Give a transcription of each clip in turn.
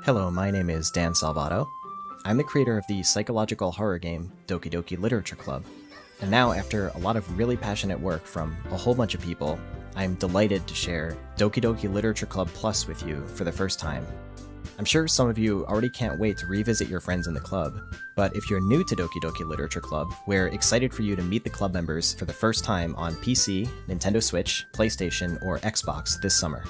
Hello, my name is Dan Salvato. I'm the creator of the psychological horror game Doki Doki Literature Club. And now, after a lot of really passionate work from a whole bunch of people, I'm delighted to share Doki Doki Literature Club Plus with you for the first time. I'm sure some of you already can't wait to revisit your friends in the club, but if you're new to Doki Doki Literature Club, we're excited for you to meet the club members for the first time on PC, Nintendo Switch, PlayStation, or Xbox this summer.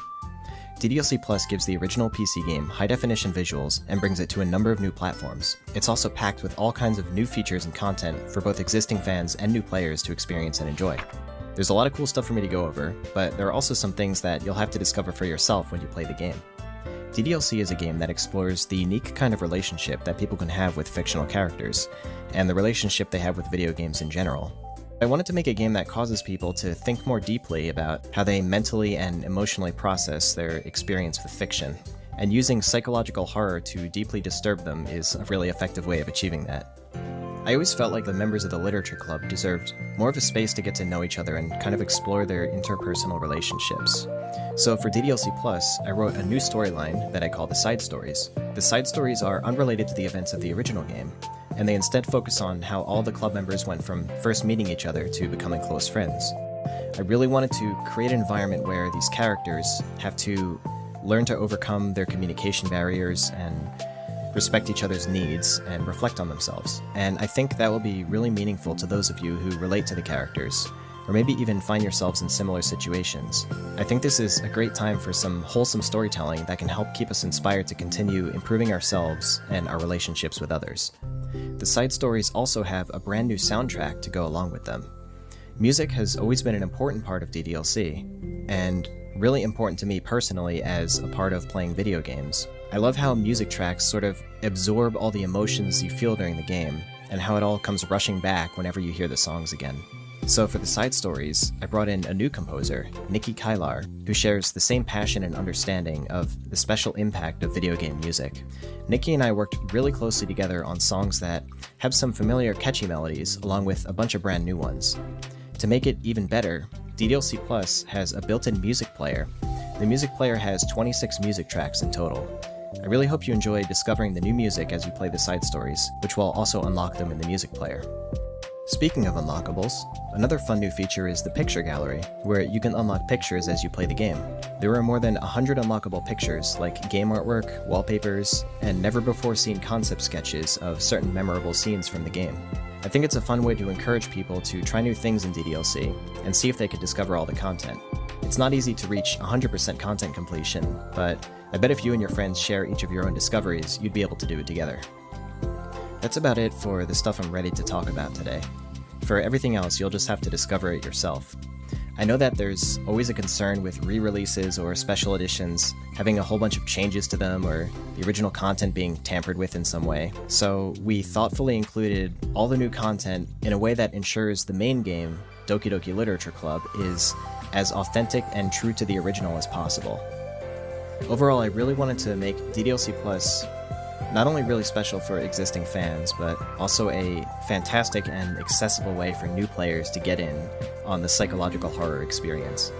DDLC Plus gives the original PC game high-definition visuals and brings it to a number of new platforms. It's also packed with all kinds of new features and content for both existing fans and new players to experience and enjoy. There's a lot of cool stuff for me to go over, but there are also some things that you'll have to discover for yourself when you play the game. DDLC is a game that explores the unique kind of relationship that people can have with fictional characters, and the relationship they have with video games in general. I wanted to make a game that causes people to think more deeply about how they mentally and emotionally process their experience with fiction, and using psychological horror to deeply disturb them is a really effective way of achieving that. I always felt like the members of the Literature Club deserved more of a space to get to know each other and kind of explore their interpersonal relationships. So for DDLC Plus, I wrote a new storyline that I call the side stories. The side stories are unrelated to the events of the original game, and they instead focus on how all the club members went from first meeting each other to becoming close friends. I really wanted to create an environment where these characters have to learn to overcome their communication barriers and respect each other's needs and reflect on themselves. And I think that will be really meaningful to those of you who relate to the characters, or maybe even find yourselves in similar situations. I think this is a great time for some wholesome storytelling that can help keep us inspired to continue improving ourselves and our relationships with others. The side stories also have a brand new soundtrack to go along with them. Music has always been an important part of DDLC, and really important to me personally as a part of playing video games. I love how music tracks sort of absorb all the emotions you feel during the game, and how it all comes rushing back whenever you hear the songs again. So for the side stories, I brought in a new composer, Nikki Kylar, who shares the same passion and understanding of the special impact of video game music. Nikki and I worked really closely together on songs that have some familiar catchy melodies, along with a bunch of brand new ones. To make it even better, DDLC Plus has a built-in music player. The music player has 26 music tracks in total. I really hope you enjoy discovering the new music as you play the side stories, which will also unlock them in the music player. Speaking of unlockables, another fun new feature is the picture gallery, where you can unlock pictures as you play the game. There are more than 100 unlockable pictures, like game artwork, wallpapers, and never-before-seen concept sketches of certain memorable scenes from the game. I think it's a fun way to encourage people to try new things in DDLC, and see if they could discover all the content. It's not easy to reach 100% content completion, but I bet if you and your friends share each of your own discoveries, you'd be able to do it together. That's about it for the stuff I'm ready to talk about today. For everything else, you'll just have to discover it yourself. I know that there's always a concern with re-releases or special editions having a whole bunch of changes to them or the original content being tampered with in some way, so we thoughtfully included all the new content in a way that ensures the main game, Doki Doki Literature Club, is as authentic and true to the original as possible. Overall, I really wanted to make DDLC Plus not only really special for existing fans, but also a fantastic and accessible way for new players to get in on the psychological horror experience.